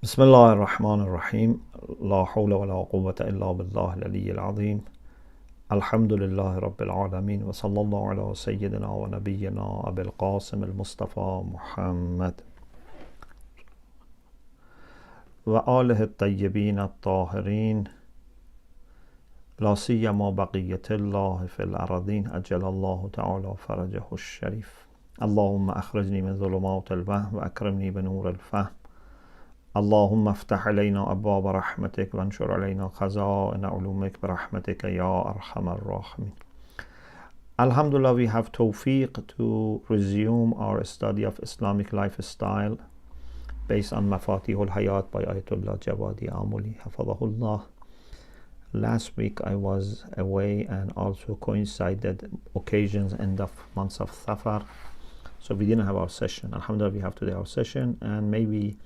بسم الله الرحمن الرحيم لا حول ولا قوة إلا بالله العلي العظيم الحمد لله رب العالمين وصلى الله على سيدنا ونبينا أبي القاسم المصطفى محمد وآله الطيبين الطاهرين لا سيما بقية الله في الأرضين أجل الله تعالى فرجه الشريف اللهم أخرجني من ظلمات الوهم وأكرمني بنور الفهم اللهم افتح علينا أبواب رحمتك وانشر علينا خزائن علومك برحمتك يا أرحم الراحمين. Alhamdulillah, we have tawfiq to resume our study of Islamic lifestyle based on Mafatihul Hayat by Ayatollah Jawadi Amuli Hafadahullah. Last week I was away and also coincided occasions end of months of Safar, so we didn't have our session. Alhamdulillah, we have today our session, and maybe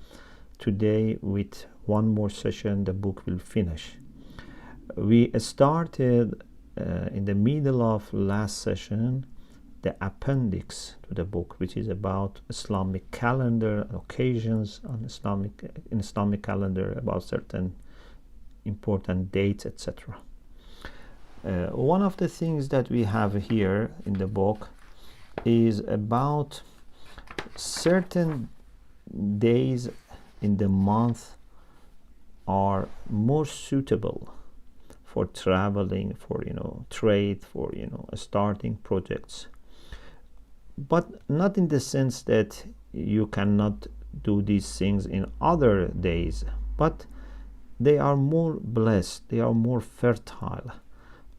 today with one more session the book will finish. We started in the middle of last session the appendix to the book, which is about Islamic calendar, occasions on Islamic calendar, about certain important dates, etc. One of the things that we have here in the book is about certain days in the month are more suitable for traveling, for trade, for starting projects, but not in the sense that you cannot do these things in other days, but they are more blessed, they are more fertile.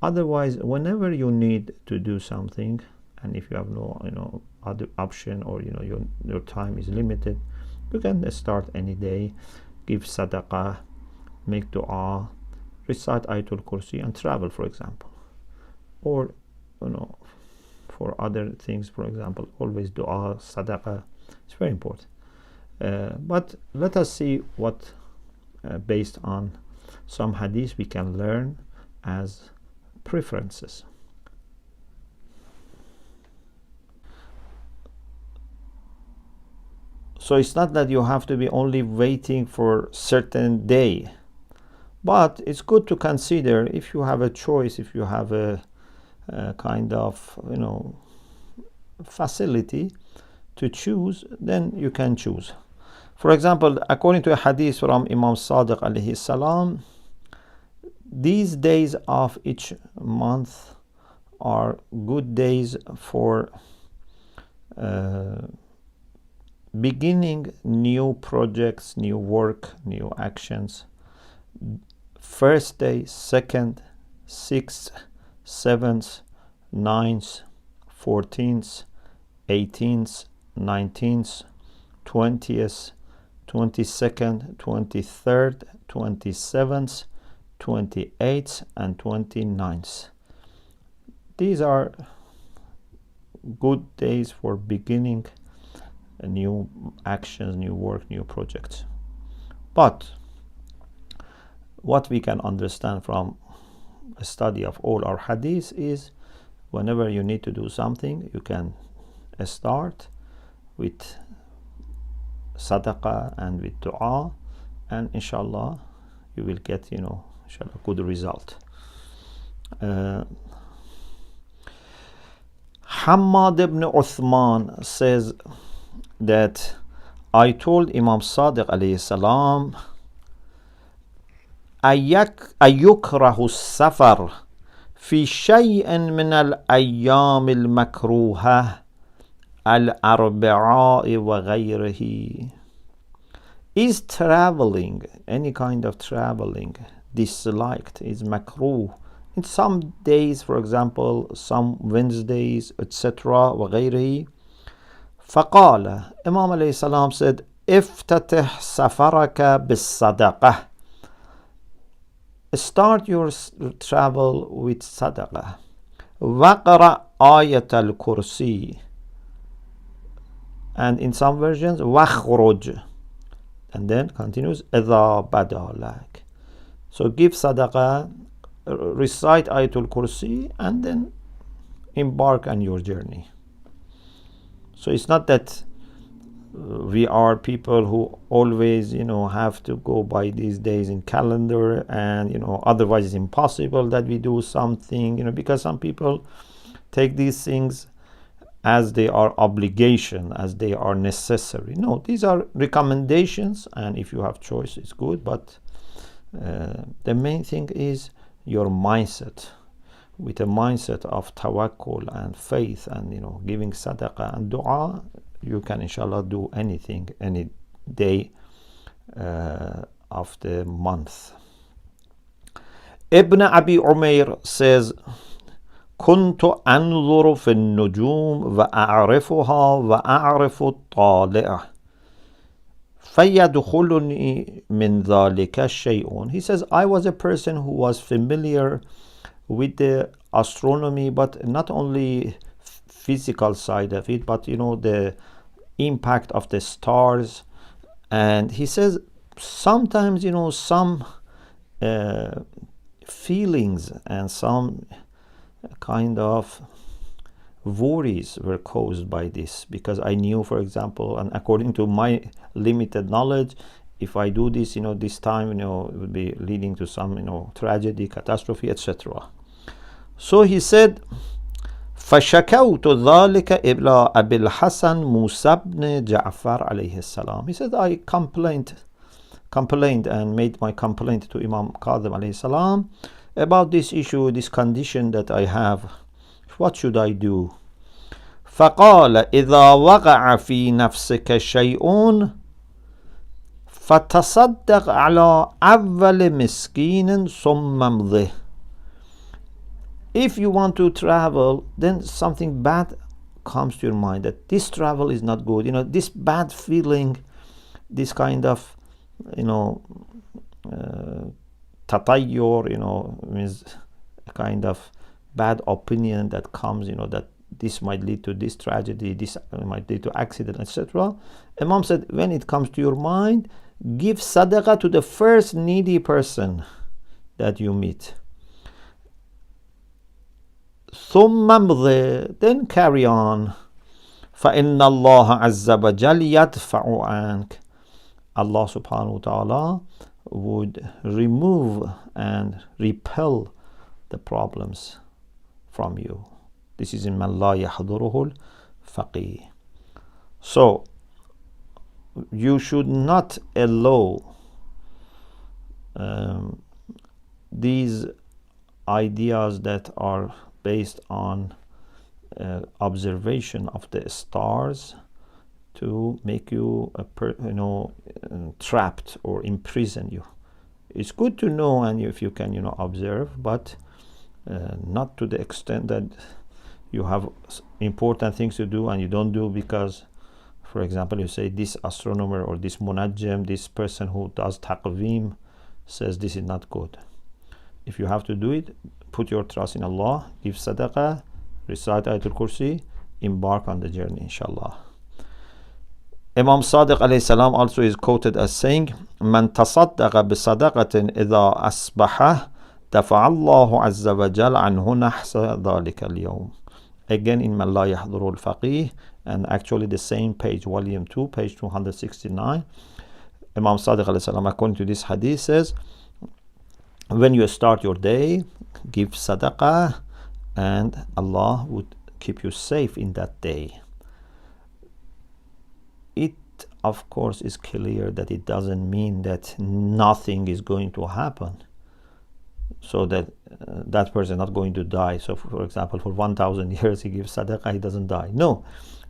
Otherwise, whenever you need to do something, and if you have no other option, or your time is limited, you can start any day, give sadaqah, make dua, recite Ayatul Kursi, and travel, for example. Or for other things, for example, always dua, sadaqah. It's very important. But let us see what based on some hadith we can learn as preferences. So it's not that you have to be only waiting for certain day, but it's good to consider, if you have a choice, if you have a kind of facility to choose, then you can choose. For example, according to a hadith from Imam Sadiq alayhi salam, these days of each month are good days for beginning new projects, new work, new actions. First day, second, 6th, 7th, 9th, 14th, 18th, 19th, 20th, 22nd, 23rd, 27th, 28th, and 29th. These are good days for beginning new actions, new work, new projects. But what we can understand from a study of all our hadiths is, whenever you need to do something, you can start with sadaqah and with dua, and inshallah you will get inshallah good result. Hammad ibn Uthman says that I told Imam Sadiq alayhi salam, أيكره السفر في شيء من الأيام المكروهة الأربعاء وغيره. Is traveling, any kind of traveling, disliked, is makruh in some days, for example some Wednesdays, etc. وغيره. فقال, Imam alayhi salam said, افتتح سفرك بالصدقة. Start your travel with sadaqah. وقرأ آية الكرسي. And in some versions, وخرج. And then continues, إذا بدا لك. So give sadaqah, recite Ayatul Kursi, and then embark on your journey. So it's not that we are people who always, have to go by these days in calendar, and otherwise it's impossible that we do something, because some people take these things as they are obligation, as they are necessary. No, these are recommendations, and if you have choice, it's good. But the main thing is your mindset. With a mindset of tawakkul and faith, and giving sadaqah and dua, you can inshallah do anything, any day of the month. Ibn Abi Umair says, كنت أنظر في النجوم وأعرفها وأعرف الطالع فيدخلني من ذلك شيء. He says, I was a person who was familiar with the astronomy, but not only physical side of it, but the impact of the stars. And he says sometimes some feelings and some kind of worries were caused by this, because I knew, for example, and according to my limited knowledge, if I do this, this time, it would be leading to some, tragedy, catastrophe, etc. So he said, فشكوت ذلك إلى أبي الحسن موسى بن جعفر عليه السلام. He said, I complained and made my complaint to Imam Qadhim alayhi salam about this issue, this condition that I have. What should I do? فقال إذا وقع في نفسك شيء فتصدق على أول مسكين ثم امضه. If you want to travel, then something bad comes to your mind, that this travel is not good, this bad feeling, this kind of tatayyur, means a kind of bad opinion that comes, that this might lead to this tragedy, this might lead to accident, etc. Imam said, when it comes to your mind, give sadaqah to the first needy person that you meet. ثم امضي, then carry on. فإن الله عز وجل يدفع عنك. Allah subhanahu wa ta'ala would remove and repel the problems from you. This is in man la yahduruhu al-faqih. So you should not allow these ideas that are based on observation of the stars to make you trapped or imprison you. It's good to know, and if you can observe, but not to the extent that you have important things to do and you don't do because, for example, you say this astronomer or this munajjim, this person who does taqweem says this is not good. If you have to do it, put your trust in Allah, give sadaqah, recite Ayatul Kursi, embark on the journey, inshallah. Imam Sadiq alayhi salam also is quoted as saying, Man tasaddaqa bisadaqatin idha asbaha dafa'a Allahu azza wa jal anhu nahsa dhalika al-yawm. Again in Man la yahduru al-faqih, and actually the same page, volume 2, page 269. Imam Sadiq alayhi salam, according to this hadith, says, when you start your day, give sadaqah, and Allah would keep you safe in that day. It, of course, is clear that it doesn't mean that nothing is going to happen, so that that person is not going to die. So, for example, for 1,000 years he gives sadaqah, he doesn't die. No,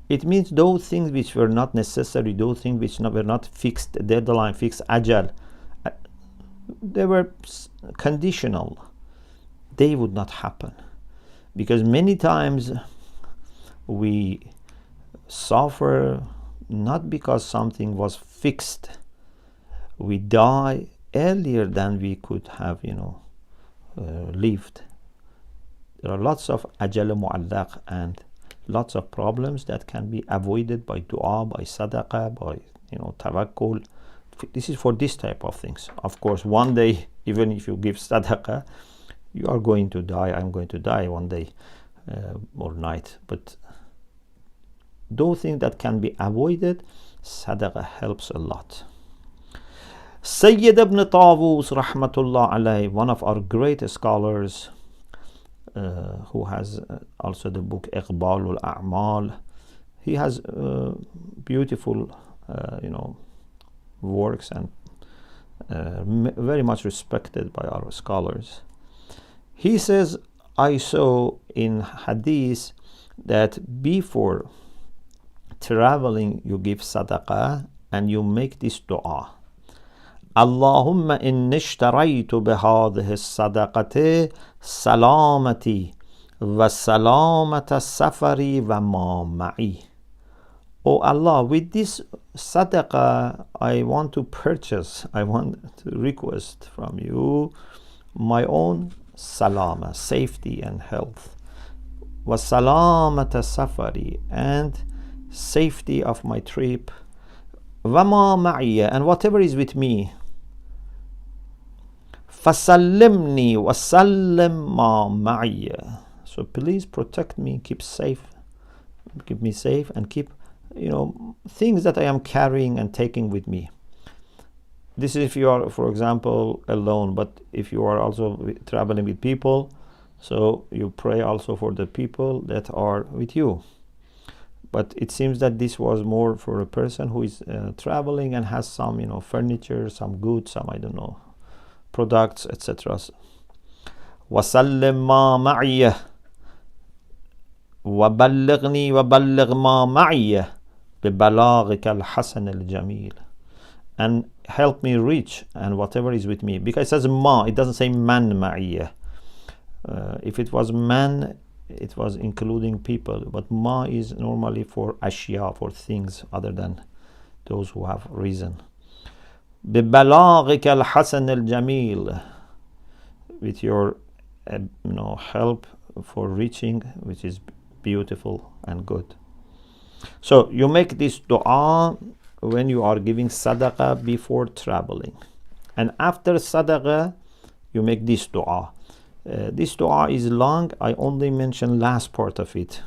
it means those things which were not necessary, those things which were not fixed deadline, fixed ajal, they were conditional. They would not happen, because many times we suffer not because something was fixed. We die earlier than we could have lived. There are lots of ajal mu'allaq and lots of problems that can be avoided by dua, by sadaqah, by tawakkul. This is for this type of things. Of course, one day, even if you give sadaqah, you are going to die. I'm going to die one day or night. But those things that can be avoided, Sadaqah helps a lot. Sayyid ibn Tawus rahmatullah alayhi, one of our great scholars, who has also the book Iqbalul A'mal. He has beautiful works and very much respected by our scholars. He says, I saw in hadith that before traveling you give sadaqah and you make this dua: Allahumma inni ishtaraytu bihadhihi as-sadaqati salamati wa salamata safari wa ma ma'i. Oh Allah, with this sadaqah I want to purchase, I want to request from you my own salama, safety and health, wa salamata safari, and safety of my trip, wa ma ma'iya, and whatever is with me. Fasallimni wa sallim ma ma'iya. So please protect me, keep me safe, and keep things that I am carrying and taking with me. This is if you are, for example, alone, but if you are also traveling with people, so you pray also for the people that are with you. But it seems that this was more for a person who is traveling and has some furniture, some goods, some products, etc. وَسَلِّمْ مَا مَعِيَ وَبَلِّغْنِي وَبَلِّغْ مَا مَعِيَ بِبَلَاغِكَ الْحَسَنِ الْجَمِيلِ, and help me reach and whatever is with me. Because it says ma, it doesn't say man ma'iyah. If it was man, it was including people, but ma is normally for ashya, for things other than those who have reason. بِبَلَاغِكَ الْحَسَنِ الْجَمِيلِ, with your help for reaching, which is beautiful and good. So you make this dua when you are giving sadaqah before traveling, and after sadaqah you make this dua. This dua is long. I only mention last part of it.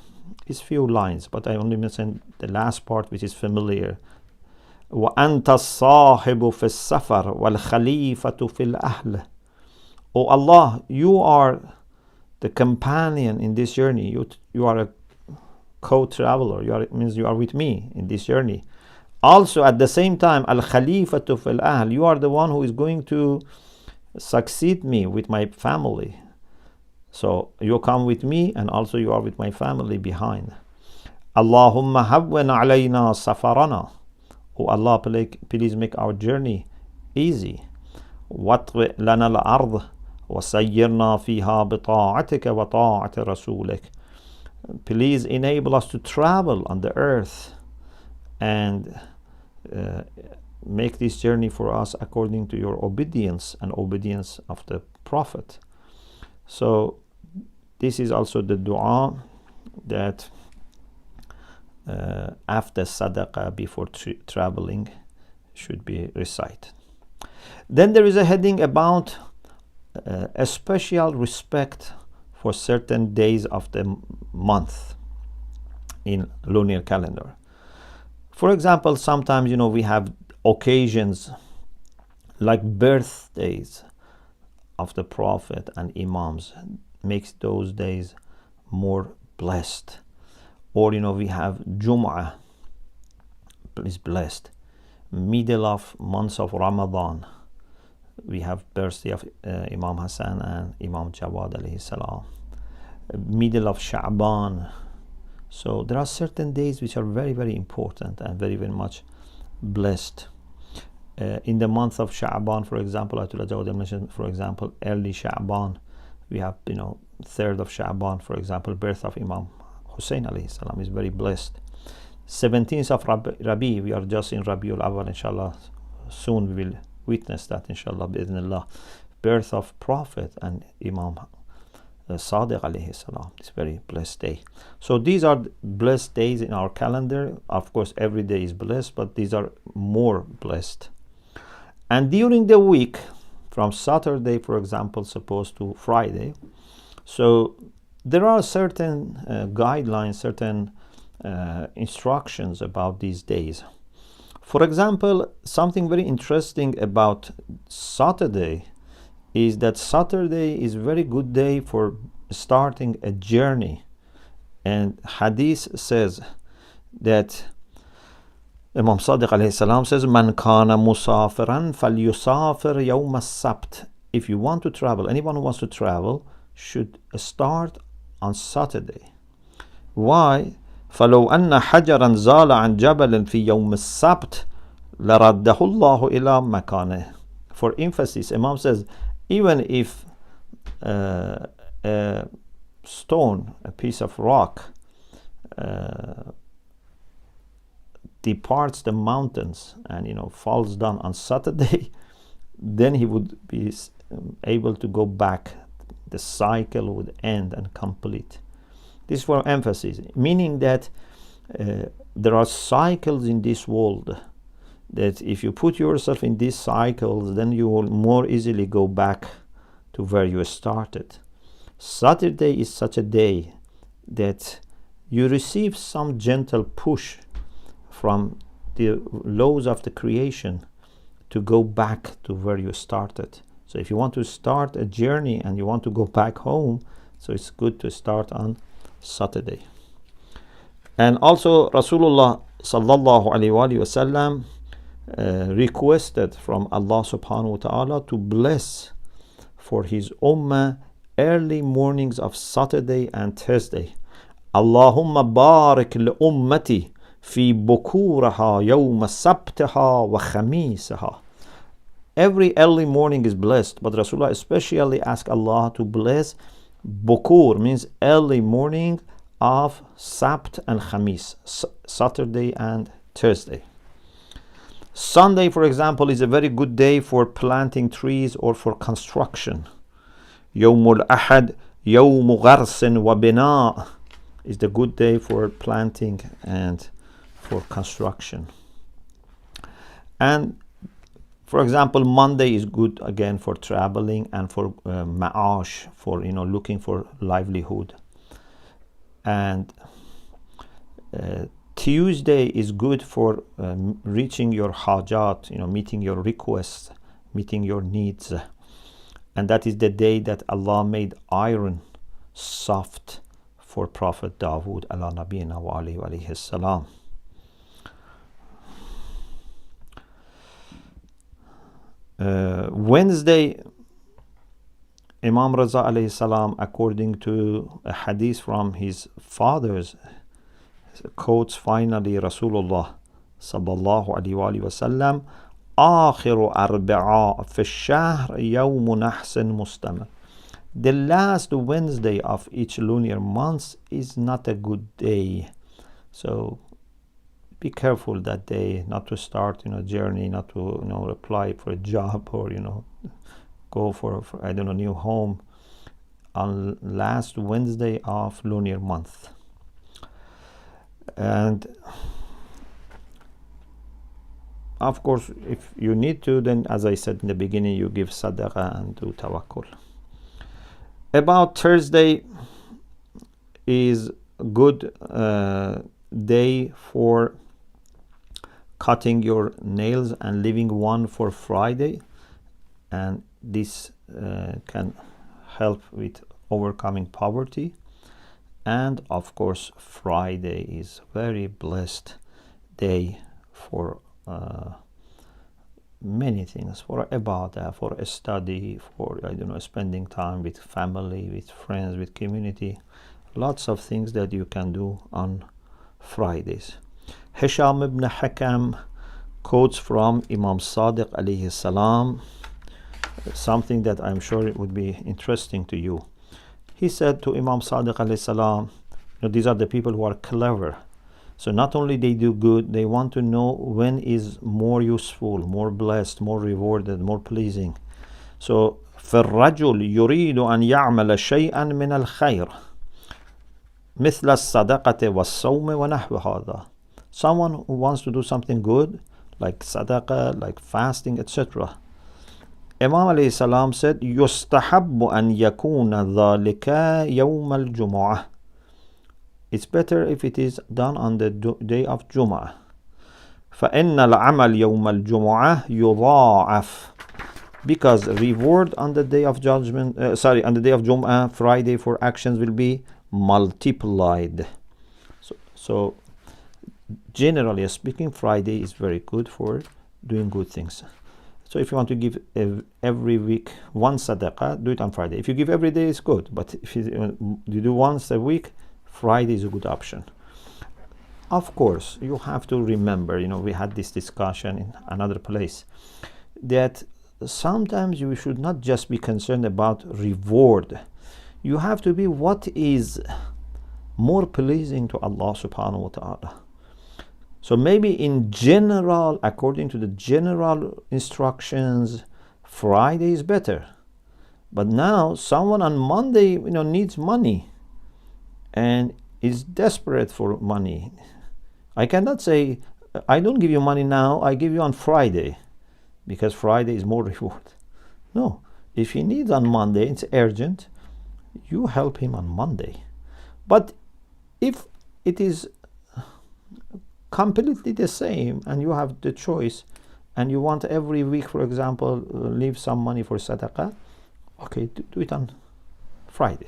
It's few lines, but I only mention the last part, which is familiar. وَأَنْتَ الصَّاحِبُ فِي السَّفَرِ وَالْخَلِيفَةُ فِي الْأَهْلِ. Oh Allah, you are the companion in this journey. You are a co-traveler. It means you are with me in this journey. Also at the same time, al-khalifatu fil ahl, you are the one who is going to succeed me with my family. So you come with me, and also you are with my family behind. Allahumma hawwin alayna safarana. Oh Allah, please make our journey easy. Watwi lana al-ard wa sayyirna fiha bi ta'atika wa ta'ati rasulik. Please enable us to travel on the earth and make this journey for us according to your obedience and obedience of the Prophet. So this is also the dua that after sadaqah before traveling should be recited. Then there is a heading about a special respect for certain days of the month in lunar calendar. For example, sometimes we have occasions like birthdays of the Prophet and Imams, makes those days more blessed. Or we have Jum'ah is blessed. Middle of months of Ramadan, we have birthday of Imam Hassan and Imam Jawad alayhi salam. Middle of Sha'ban. So there are certain days which are very, very important and very, very much blessed. In the month of Sha'ban, for example, Ayatollah Jawad mentioned, for example, early Sha'ban, we have 3rd of Sha'ban, for example, birth of Imam Hussein alayhi salam is very blessed. 17th of Rabi, we are just in Rabiul Awwal, inshallah. Soon we will witness that, inshallah, bi'idhnillah. Birth of Prophet and Imam Sadiq alayhi salam. It's a very blessed day. So these are blessed days in our calendar. Of course, every day is blessed, but these are more blessed. And during the week, from Saturday, for example, supposed to Friday, so there are certain guidelines, certain instructions about these days. For example, something very interesting about Saturday is that Saturday is a very good day for starting a journey. And Hadith says that Imam Sadiq alayhi salam says, Man kana musafiran falyusafir yawm as-sabt. If you want to travel, anyone who wants to travel should start on Saturday. Why? فلو أن حجرا زال عن جبل في يوم السبت لرده الله إلى مكانه. For emphasis, Imam says, even if a stone, a piece of rock, departs the mountains and falls down on Saturday, then he would be able to go back. The cycle would end and complete. This is for emphasis, meaning that there are cycles in this world that if you put yourself in these cycles, then you will more easily go back to where you started. Saturday is such a day that you receive some gentle push from the laws of the creation to go back to where you started. So if you want to start a journey and you want to go back home, so it's good to start on Saturday. And also Rasulullah sallallahu alaihi wasallam requested from Allah subhanahu wa ta'ala to bless for his ummah early mornings of Saturday and Thursday. Allahumma barik li ummati fi bukuraha yawma sabtaha wa khamisaha. Every early morning is blessed, but Rasulullah especially asked Allah to bless bukur, means early morning of Sabt and Khamis, Saturday and Thursday. Sunday, for example, is a very good day for planting trees or for construction. Yawmul Ahad, Yawmu Gharsin wa Bina is the good day for planting and for construction. And for example, Monday is good again for traveling and for ma'ash, for looking for livelihood. And Tuesday is good for reaching your hajat, meeting your requests, meeting your needs. And that is the day that Allah made iron soft for Prophet Dawood ala nabiyina wa alayhi salam. Wednesday, Imam Raza alayhi salam, according to a hadith from his fathers, quotes finally Rasulullah sallallahu alayhi wa sallam, آخر أربعاء في الشهر يوم نحس مستمر. The last Wednesday of each lunar month is not a good day. So be careful that day, not to start journey, not to apply for a job or go for I don't know, new home on last Wednesday of lunar month. And of course, if you need to, then as I said in the beginning, you give sadaqah and do tawakkul. About Thursday is a good day for cutting your nails and leaving one for Friday, and this can help with overcoming poverty. And of course, Friday is very blessed day for many things, for ibadah, for a study, for spending time with family, with friends, with community. Lots of things that you can do on Fridays. Hisham ibn Hakam quotes from Imam Sadiq alayhi salam something that I'm sure it would be interesting to you. He said to Imam Sadiq alayhi salam, these are the people who are clever. So not only they do good, they want to know when is more useful, more blessed, more rewarded, more pleasing. So فالرجل يريد أن يعمل شيئا من الخير مثل الصدقة والصوم ونحو هذا. Someone who wants to do something good, like sadaqah, like fasting, etc. Imam alayhi salam said, يستحب أن يكون ذلك يوم الجمعة. It's better if it is done on the day of Jum'ah. فإن العمل يوم الجمعة يضاعف, because reward on the day of judgment, on the day of Jum'ah, Friday, for actions will be multiplied. So generally speaking, Friday is very good for doing good things. So if you want to give every week one sadaqah, do it on Friday. If you give every day, it's good. But if you do once a week, Friday is a good option. Of course, you have to remember, we had this discussion in another place, that sometimes you should not just be concerned about reward. You have to be what is more pleasing to Allah subhanahu wa ta'ala. So maybe in general, according to the general instructions, Friday is better. But now someone on Monday, needs money and is desperate for money. I cannot say, I don't give you money now, I give you on Friday, because Friday is more reward. No, if he needs on Monday, it's urgent, you help him on Monday. But if it is completely the same and you have the choice and you want every week, for example, leave some money for sadaqah, okay, do it on Friday.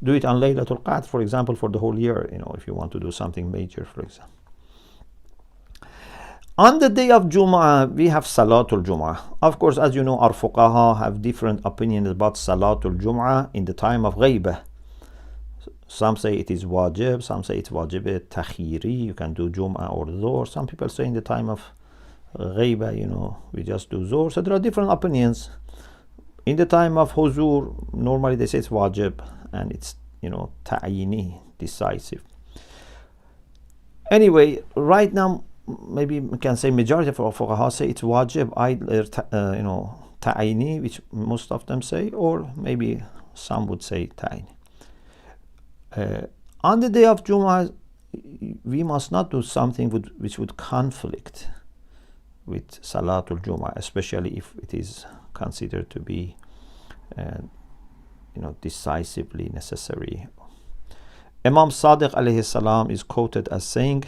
Do it on Laylatul Qadr, for example, for the whole year, if you want to do something major, for example. On the day of Jum'ah, we have Salatul Jum'ah. Of course, as you know, our fuqaha have different opinions about Salatul Jum'ah in the time of ghaibah. Some say it is wajib, some say it's wajib takhiri, you can do Jum'ah or Zuhr. Some people say in the time of ghaibah, we just do Zuhr. So there are different opinions. In the time of huzur, normally they say it's wajib, and it's, ta'ayini, decisive. Anyway, right now, maybe we can say majority of our fuqaha say it's wajib, either ta'ayini, which most of them say, or maybe some would say ta'ayini. On the day of Jum'ah, we must not do something which would conflict with Salatul Jum'ah, especially if it is considered to be decisively necessary. Imam Sadiq alayhi salam is quoted as saying,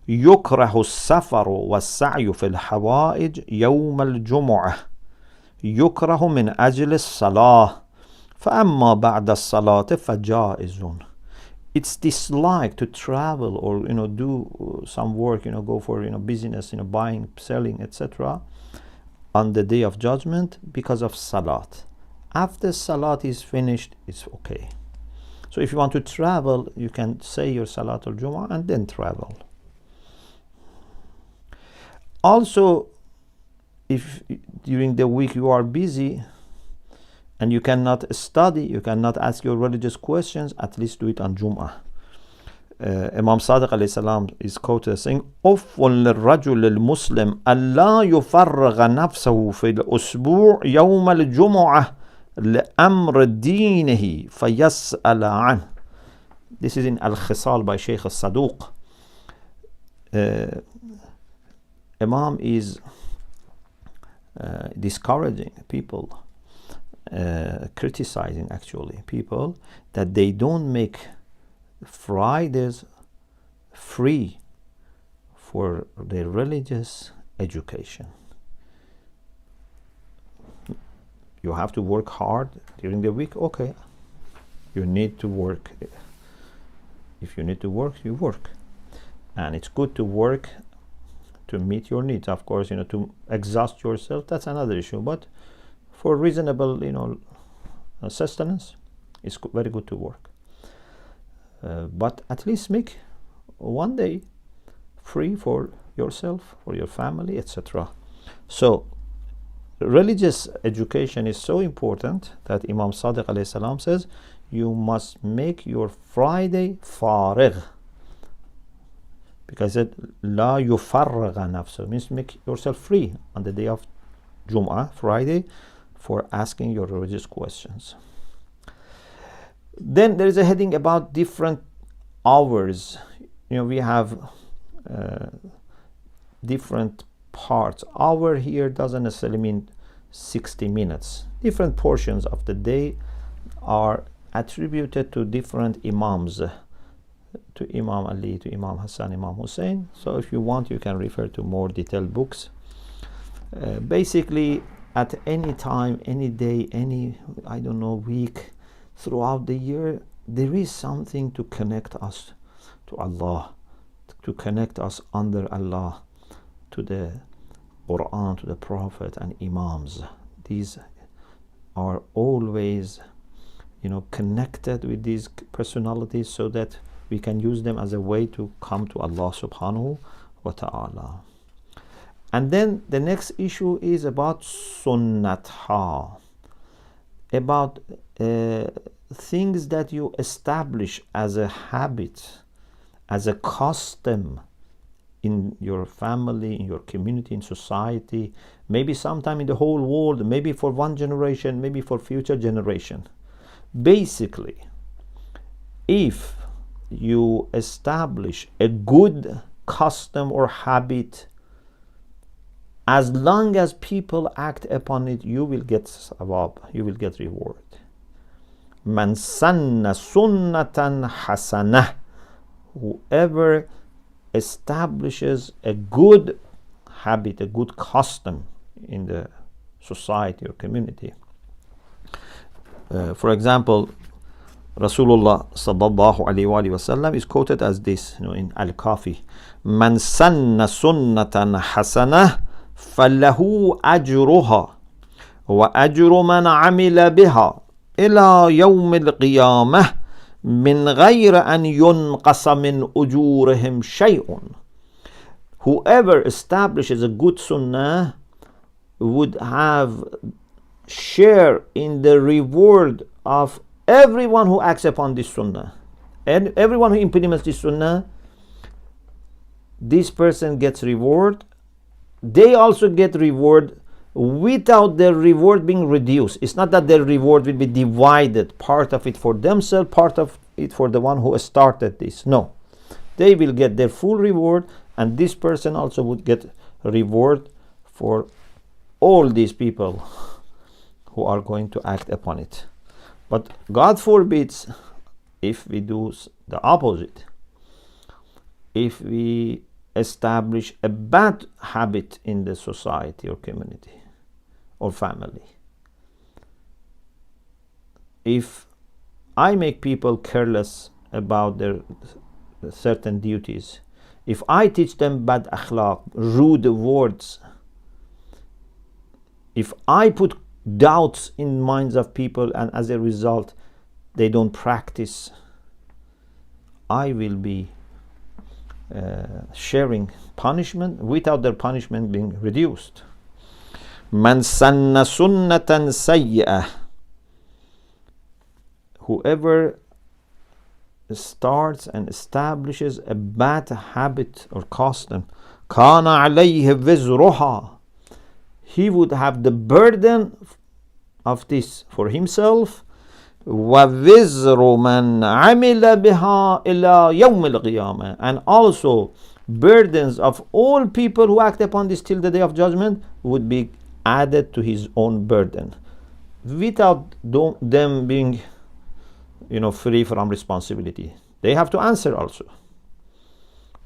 يكره السفر والسعي في الحوائج يوم الجمعة يكره من أجل الصلاة فأما بعد الصلاة فجائز. It's disliked to travel or do some work, go for business, buying, selling, etc. on the day of judgment because of salat. After salat is finished, it's okay. So if you want to travel, you can say your Salatul Jum'ah and then travel. Also, if during the week you are busy and you cannot study, you cannot ask your religious questions, at least do it on Jum'ah. Imam Sadiq alayhi salam is quoted as saying, أُفٌّ للرجل المسلم ألا يفرغ نفسه في الأسبوع يوم الجمعة لأمر دينه فيسأل عنه. This is in Al-Khisal by Sheikh al-Saduq. Imam is discouraging people, criticizing actually people, that they don't make Fridays free for their religious education. You have to work hard during the week, okay. You need to work. If you need to work, you work. And it's good to work to meet your needs. Of course, to exhaust yourself, that's another issue. But for reasonable, sustenance, it's very good to work. But at least make one day free for yourself, for your family, etc. So, religious education is so important that Imam Sadiq alayhi salam says, you must make your Friday farigh. Because it la yufarraga nafsa means make yourself free on the day of Jum'ah, Friday, for asking your religious questions. Then there is a heading about different hours. We have different parts. Hour here doesn't necessarily mean 60 minutes. Different portions of the day are attributed to different imams. to Imam Ali, to Imam Hassan, Imam Hussein. So if you want, you can refer to more detailed books. Basically, at any time, any day, any, I don't know, week, throughout the year, there is something to connect us to Allah, to connect us under Allah, to the Quran, to the Prophet and Imams. These are always, connected with these personalities, so that we can use them as a way to come to Allah subhanahu wa ta'ala. And then the next issue is about sunnatha, about things that you establish as a habit, as a custom in your family, in your community, in society, maybe sometime in the whole world, maybe for one generation, maybe for future generation. Basically, if you establish a good custom or habit, as long as people act upon it, you will get sawab, you will get reward. Man sanna sunnatan hasanah, whoever establishes a good habit, a good custom in the society or community. For example, Rasulullah sallallahu alaihi wasallam is quoted as this, in Al-Kafi: Man sanna sunnatan hasanah falahu ajruha wa ajru man amila biha ila yawm al-qiyamah min ghayr an yunqasa min ujurihim shay'un. Whoever establishes a good sunnah would have share in the reward of everyone who acts upon this sunnah, and everyone who implements this sunnah. This person gets reward. They also get reward without their reward being reduced. It's not that their reward will be divided, part of it for themselves, part of it for the one who started this. No, they will get their full reward, and this person also would get reward for all these people who are going to act upon it. But God forbids if we do the opposite. If we establish a bad habit in the society or community or family. If I make people careless about their certain duties, if I teach them bad akhlaq, rude words, if I put doubts in minds of people and as a result they don't practice, I will be sharing punishment without their punishment being reduced. Man sanna sunnatan sayyi'ah, whoever starts and establishes a bad habit or custom, kana alayhi wizruha, he would have the burden of this for himself, wa wizru man amila biha ila yawm al-qiyamah, and also burdens of all people who act upon this till the day of judgment would be added to his own burden, without them being free from responsibility. They have to answer also,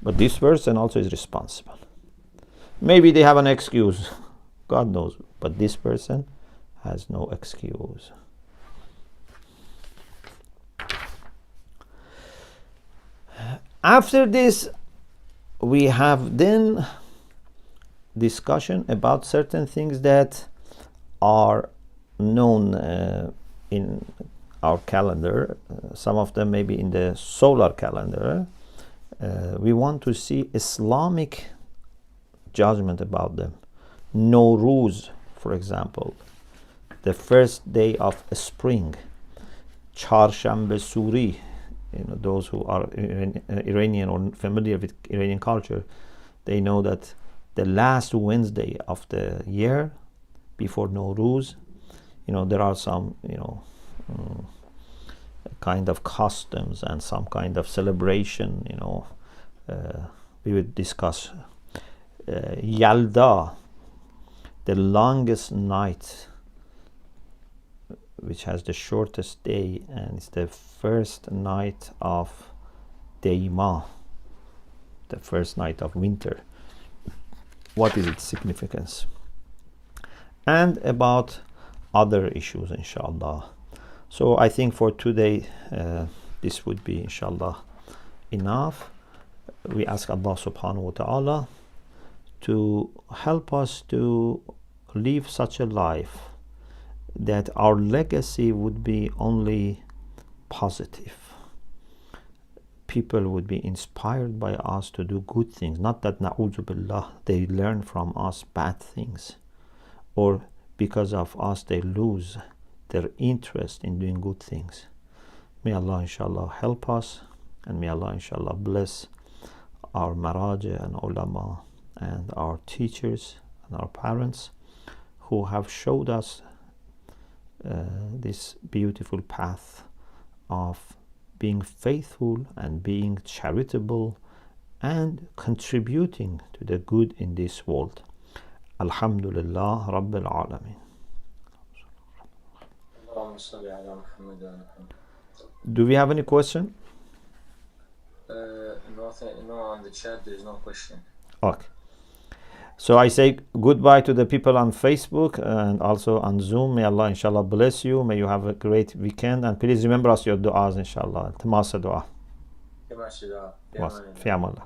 but this person also is responsible. Maybe they have an excuse, God knows, but this person has no excuse. After this, we have then discussion about certain things that are known in our calendar. Some of them maybe in the solar calendar. We want to see Islamic judgment about them. Nowruz, for example, the first day of spring. Charshambe Suri, those who are Iranian or familiar with Iranian culture, they know that the last Wednesday of the year before Nowruz, there are some, kind of customs and some kind of celebration, we will discuss. Yalda, the longest night, which has the shortest day, and it's the first night of Deima, the first night of winter. What is its significance? And about other issues, inshallah. So I think for today, this would be, inshallah, enough. We ask Allah subhanahu wa ta'ala to help us to live such a life that our legacy would be only positive. People would be inspired by us to do good things, not that na'udhu billah, they learn from us bad things, or because of us they lose their interest in doing good things. May Allah inshallah help us, and may Allah inshallah bless our maraja and ulama and our teachers and our parents who have showed us this beautiful path of being faithful and being charitable and contributing to the good in this world. Alhamdulillah Rabbil Alameen. Do we have any question? No, on the chat there is no question. Okay. So I say goodbye to the people on Facebook and also on Zoom. May Allah inshallah bless you. May you have a great weekend. And please remember us your du'as inshallah. Tamasa dua. Fi amallah.